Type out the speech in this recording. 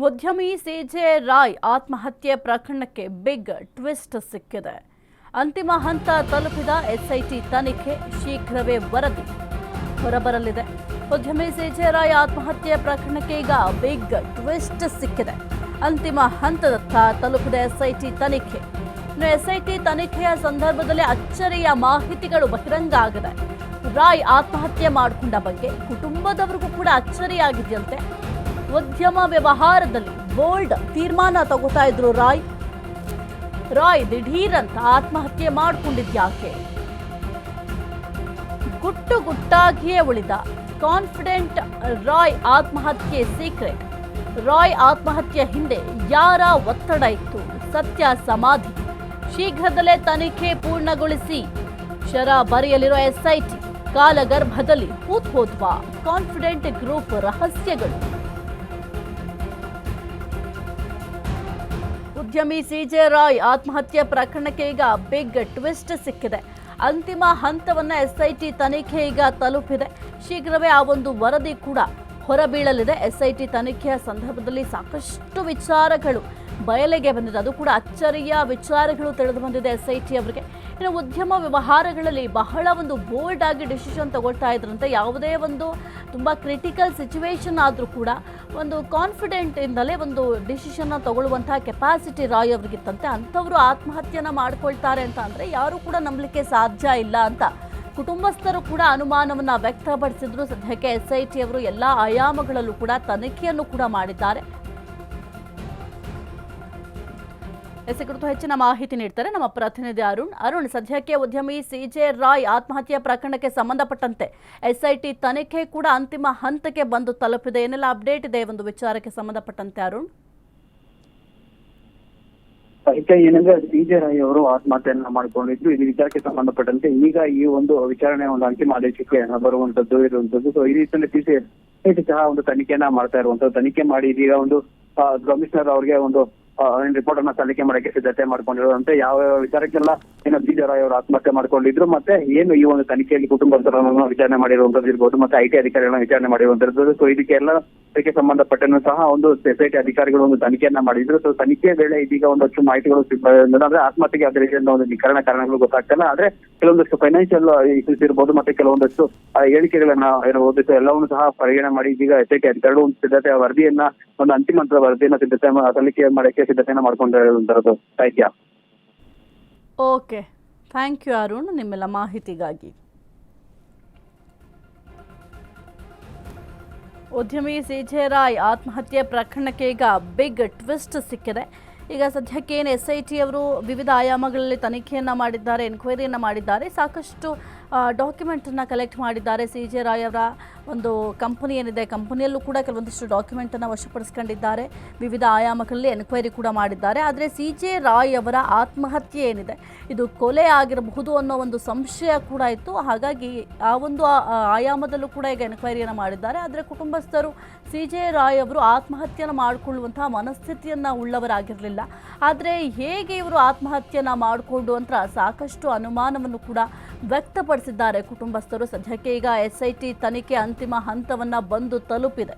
ಉದ್ಯಮಿ ಸಿಜೆ ರಾಯ್ ಆತ್ಮಹತ್ಯೆ ಪ್ರಕರಣಕ್ಕೆ ಬಿಗ್ ಟ್ವಿಸ್ಟ್ ಸಿಕ್ಕಿದೆ. ಅಂತಿಮ ಹಂತ ತಲುಪಿದ ಎಸ್ಐಟಿ ತನಿಖೆ, ಶೀಘ್ರವೇ ವರದಿ ಹೊರಬರಲಿದೆ. ಉದ್ಯಮಿ ಸಿಜೆ ರಾಯ್ ಆತ್ಮಹತ್ಯೆ ಪ್ರಕರಣಕ್ಕೆ ಈಗ ಬಿಗ್ ಟ್ವಿಸ್ಟ್ ಸಿಕ್ಕಿದೆ. ಅಂತಿಮ ಹಂತದತ್ತ ತಲುಪಿದ ಎಸ್ಐಟಿ ತನಿಖೆ. ಇನ್ನು ಎಸ್ಐಟಿ ತನಿಖೆಯ ಸಂದರ್ಭದಲ್ಲಿ ಅಚ್ಚರಿಯ ಮಾಹಿತಿಗಳು ಬಹಿರಂಗ ಆಗಿದೆ. ರಾಯ್ ಆತ್ಮಹತ್ಯೆ ಮಾಡಿಕೊಂಡ ಬಗ್ಗೆ ಕುಟುಂಬದವರಿಗೂ ಕೂಡ ಅಚ್ಚರಿಯಾಗಿದೆಯಂತೆ. ಉದ್ಯಮ ವ್ಯವಹಾರದಲ್ಲಿ ಬೋಲ್ಡ್ ತೀರ್ಮಾನ ತಗೋತಾ ಇದ್ರು ರಾಯ್ ದಿಢೀರಂತ ಆತ್ಮಹತ್ಯೆ ಮಾಡಿಕೊಂಡಿದ್ಯಾಕೆ? ಗುಟ್ಟು ಗುಟ್ಟಾಗಿಯೇ ಉಳಿದ ಕಾನ್ಫಿಡೆಂಟ್ ರಾಯ್ ಆತ್ಮಹತ್ಯೆ ಸೀಕ್ರೆಟ್. ರಾಯ್ ಆತ್ಮಹತ್ಯೆ ಹಿಂದೆ ಯಾರ ಒತ್ತಡ ಇತ್ತು? ಸತ್ಯ ಸಮಾಧಿ. ಶೀಘ್ರದಲ್ಲೇ ತನಿಖೆ ಪೂರ್ಣಗೊಳಿಸಿ ಶರ ಬರೆಯಲಿರೋ ಎಸ್ಐಟಿ. ಕಾಲಗರ್ಭದಲ್ಲಿ ಹೂತ್ಹೋದ್ವಾ ಕಾನ್ಫಿಡೆಂಟ್ ಗ್ರೂಪ್ ರಹಸ್ಯಗಳು. ಉದ್ಯಮಿ ಸಿಜೆ ರಾಯ್ ಆತ್ಮಹತ್ಯೆ ಪ್ರಕರಣಕ್ಕೆ ಈಗ ಬಿಗ್ ಟ್ವಿಸ್ಟ್ ಸಿಕ್ಕಿದೆ. ಅಂತಿಮ ಹಂತವನ್ನ ಎಸ್ಐಟಿ ತನಿಖೆ ಈಗ ತಲುಪಿದೆ. ಶೀಘ್ರವೇ ಆ ಒಂದು ವರದಿ ಕೂಡ ಹೊರಬೀಳಲಿದೆ. ಎಸ್ಐಟಿ ತನಿಖೆಯ ಸಂದರ್ಭದಲ್ಲಿ ಸಾಕಷ್ಟು ವಿಚಾರಗಳು ಬಯಲಿಗೆ ಬಂದಿದೆ. ಅದು ಕೂಡ ಅಚ್ಚರಿಯ ವಿಚಾರಗಳು ತಿಳಿದು ಬಂದಿದೆ ಎಸ್ಐಟಿ ಅವರಿಗೆ. ಇನ್ನು ಉದ್ಯಮ ವ್ಯವಹಾರಗಳಲ್ಲಿ ಬಹಳ ಒಂದು ಬೋಲ್ಡ್ ಆಗಿ ಡಿಸಿಷನ್ ತಗೊಳ್ತಾ ಇದ್ರಂತೆ. ಯಾವುದೇ ಒಂದು ತುಂಬ ಕ್ರಿಟಿಕಲ್ ಸಿಚುವೇಶನ್ ಆದರೂ ಕೂಡ ಒಂದು ಕಾನ್ಫಿಡೆಂಟ್ ಇಂದಲೇ ಒಂದು ಡಿಸಿಷನ್ನ ತಗೊಳ್ಳುವಂತಹ ಕೆಪಾಸಿಟಿ ರಾಯ್ ಅವರಿಗಿತ್ತಂತೆ. ಅಂಥವರು ಆತ್ಮಹತ್ಯೆನ ಮಾಡ್ಕೊಳ್ತಾರೆ ಅಂತ ಅಂದರೆ ಯಾರೂ ಕೂಡ ನಂಬಲಿಕ್ಕೆ ಸಾಧ್ಯ ಇಲ್ಲ ಅಂತ ಕುಟುಂಬಸ್ಥರು ಕೂಡ ಅನುಮಾನವನ್ನ ವ್ಯಕ್ತಪಡಿಸಿದ್ರು. ಸದ್ಯಕ್ಕೆ ಎಸ್ಐಟಿ ಅವರು ಎಲ್ಲ ಆಯಾಮಗಳಲ್ಲೂ ಕೂಡ ತನಿಖೆಯನ್ನು ಕೂಡ ಮಾಡಿದ್ದಾರೆ. ಎಸ್ ಕುರಿತು ಹೆಚ್ಚಿನ ಮಾಹಿತಿ ನೀಡ್ತಾರೆ ನಮ್ಮ ಪ್ರತಿನಿಧಿ ಅರುಣ್. ಸದ್ಯಕ್ಕೆ ಉದ್ಯಮಿ ಸಿಜೆ ರಾಯ್ ಆತ್ಮಹತ್ಯೆ ಪ್ರಕರಣಕ್ಕೆ ಸಂಬಂಧಪಟ್ಟಂತೆ ಎಸ್ಐಟಿ ತನಿಖೆ ಕೂಡ ಅಂತಿಮ ಹಂತಕ್ಕೆ ಬಂದು ತಲುಪಿದೆ. ಏನೆಲ್ಲ ಅಪ್ಡೇಟ್ ಇದೆ ಒಂದು ವಿಚಾರಕ್ಕೆ ಸಂಬಂಧಪಟ್ಟಂತೆ ಅರುಣ್? ಏನಂದ್ರೆ ಸಿಜೆ ರಾಯ್ ಅವರು ಆತ್ಮಹತ್ಯೆಯನ್ನ ಮಾಡಿಕೊಂಡಿದ್ರು. ಈ ವಿಚಾರಕ್ಕೆ ಸಂಬಂಧಪಟ್ಟಂತೆ ಈಗ ಈ ಒಂದು ವಿಚಾರಣೆ ಒಂದು ಅಂತಿಮ ಆದೇಶಕ್ಕೆ ಬರುವಂತದ್ದು ಇರುವಂತದ್ದು. ಸೊ ಈ ರೀತಿಯಲ್ಲಿ ಸಿಜೆ ಸಹ ಒಂದು ತನಿಖೆಯನ್ನ ಮಾಡ್ತಾ ಇರುವಂತದ್ದು. ತನಿಖೆ ಮಾಡಿ ಇದೀಗ ಒಂದು ಕಮಿಷನರ್ ಅವರಿಗೆ ಒಂದು ರಿಪೋರ್ಟ್ ಅನ್ನ ಸಲ್ಲಿಕೆ ಮಾಡಕ್ಕೆ ಸಿದ್ಧತೆ ಮಾಡ್ಕೊಂಡಿರುವಂತೆ ಯಾವ ವಿಚಾರಕ್ಕೆಲ್ಲ ಏನೋ ಸಿಜೆ ರಾಯ್ ಅವರು ಆತ್ಮಹತ್ಯೆ ಮಾಡ್ಕೊಂಡಿದ್ರು, ಮತ್ತೆ ಏನು ಈ ಒಂದು ತನಿಖೆಯಲ್ಲಿ ಕುಟುಂಬಸ್ಥರನ್ನು ವಿಚಾರಣೆ ಮಾಡಿರುವಂತದ್ದು ಇರ್ಬೋದು, ಮತ್ತೆ ಐಟಿ ಅಧಿಕಾರಿಗಳನ್ನ ವಿಚಾರಣೆ ಮಾಡಿರುವಂತದ್ದು. ಸೊ ಇದಕ್ಕೆ ಸಂಬಂಧಪಟ್ಟನ್ನು ಸಹ ಒಂದು ಎಸ್ಐಟಿ ಅಧಿಕಾರಿಗಳು ಒಂದು ತನಿಖೆಯನ್ನ ಮಾಡಿದ್ರು. ಸೊ ತನಿಖೆ ವೇಳೆ ಇದೀಗ ಒಂದಷ್ಟು ಮಾಹಿತಿಗಳು ಅಂದ್ರೆ ಆತ್ಮಹತ್ಯೆಗೆ ಯಾವುದೇ ರೀತಿಯಿಂದ ಒಂದು ನಿಖರಣ ಕಾರಣಗಳು ಗೊತ್ತಾಗ್ತಲ್ಲ. ಆದ್ರೆ ಕೆಲವೊಂದಷ್ಟು ಫೈನಾನ್ಷಿಯಲ್ ಇಶ್ಯೂಸ್ ಇರ್ಬೋದು, ಮತ್ತೆ ಕೆಲವೊಂದಷ್ಟು ಹೇಳಿಕೆಗಳನ್ನ ಇರಬಹುದು. ಎಲ್ಲವನ್ನೂ ಸಹ ಪರಿಗಣನೆ ಮಾಡಿ ಇದೀಗ ಎಸ್ಐಟಿ ಅಧಿಕಾರಿಗಳು ಒಂದು ಸಿದ್ಧತೆ ವರದಿಯನ್ನ ಒಂದು ಅಂತಿಮ ಹಂತದ ವರದಿಯನ್ನ ಸಲ್ಲಿಕೆ ಮಾಡಕ್ಕೆ ಸಿದ್ಧತೆಯನ್ನ ಮಾಡ್ಕೊಂಡಿರುವಂತದ್ದು. ಸಾಹಿತ್ಯ. ಓಕೆ, ಥ್ಯಾಂಕ್ ಯು ಅರುಣ್ ನಿಮ್ಮೆಲ್ಲ ಮಾಹಿತಿಗಾಗಿ. ಉದ್ಯಮಿ ಸಿಜೆ ರಾಯ್ ಆತ್ಮಹತ್ಯೆ ಪ್ರಕರಣಕ್ಕೆ ಈಗ ಬಿಗ್ ಟ್ವಿಸ್ಟ್ ಸಿಕ್ಕಿದೆ. ಈಗ ಸದ್ಯಕ್ಕೆ ಏನು ಎಸ್ಐಟಿ ಅವರು ವಿವಿಧ ಆಯಾಮಗಳಲ್ಲಿ ತನಿಖೆಯನ್ನು ಮಾಡಿದ್ದಾರೆ, ಎನ್ಕ್ವೈರಿಯನ್ನು ಮಾಡಿದ್ದಾರೆ, ಸಾಕಷ್ಟು ಡಾಕ್ಯುಮೆಂಟನ್ನು ಕಲೆಕ್ಟ್ ಮಾಡಿದ್ದಾರೆ. ಸಿಜೆ ರಾಯ್ ಅವರ ಒಂದು ಕಂಪನಿ ಏನಿದೆ, ಕಂಪನಿಯಲ್ಲೂ ಕೂಡ ಕೆಲವೊಂದಿಷ್ಟು ಡಾಕ್ಯುಮೆಂಟನ್ನು ವಶಪಡಿಸ್ಕೊಂಡಿದ್ದಾರೆ. ವಿವಿಧ ಆಯಾಮಗಳಲ್ಲಿ ಎನ್ಕ್ವೈರಿ ಕೂಡ ಮಾಡಿದ್ದಾರೆ. ಆದರೆ ಸಿಜೆ ರಾಯ್ ಅವರ ಆತ್ಮಹತ್ಯೆ ಏನಿದೆ ಇದು ಕೊಲೆ ಆಗಿರಬಹುದು ಅನ್ನೋ ಒಂದು ಸಂಶಯ ಕೂಡ ಇತ್ತು. ಹಾಗಾಗಿ ಆ ಒಂದು ಆಯಾಮದಲ್ಲೂ ಕೂಡ ಈಗ ಎನ್ಕ್ವೈರಿಯನ್ನು ಮಾಡಿದ್ದಾರೆ. ಆದರೆ ಕುಟುಂಬಸ್ಥರು ಸಿಜೆ ರಾಯ್ ಅವರು ಆತ್ಮಹತ್ಯೆಯನ್ನು ಮಾಡಿಕೊಳ್ಳುವಂತಹ ಮನಸ್ಥಿತಿಯನ್ನು ಉಳ್ಳವರಾಗಿರಲಿಲ್ಲ. ಆದರೆ ಹೇಗೆ ಇವರು ಆತ್ಮಹತ್ಯೆಯನ್ನು ಮಾಡಿಕೊಂಡು ಅಂತ ಸಾಕಷ್ಟು ಅನುಮಾನವನ್ನು ಕೂಡ ವ್ಯಕ್ತಪಡಿಸಿದ್ದಾರೆ ಕುಟುಂಬಸ್ಥರು. ಸದ್ಯಕ್ಕೆ ಈಗ ಎಸ್ಐಟಿ ತನಿಖೆ ಅಂತಿಮ ಹಂತವನ್ನ ಬಂದು ತಲುಪಿದೆ.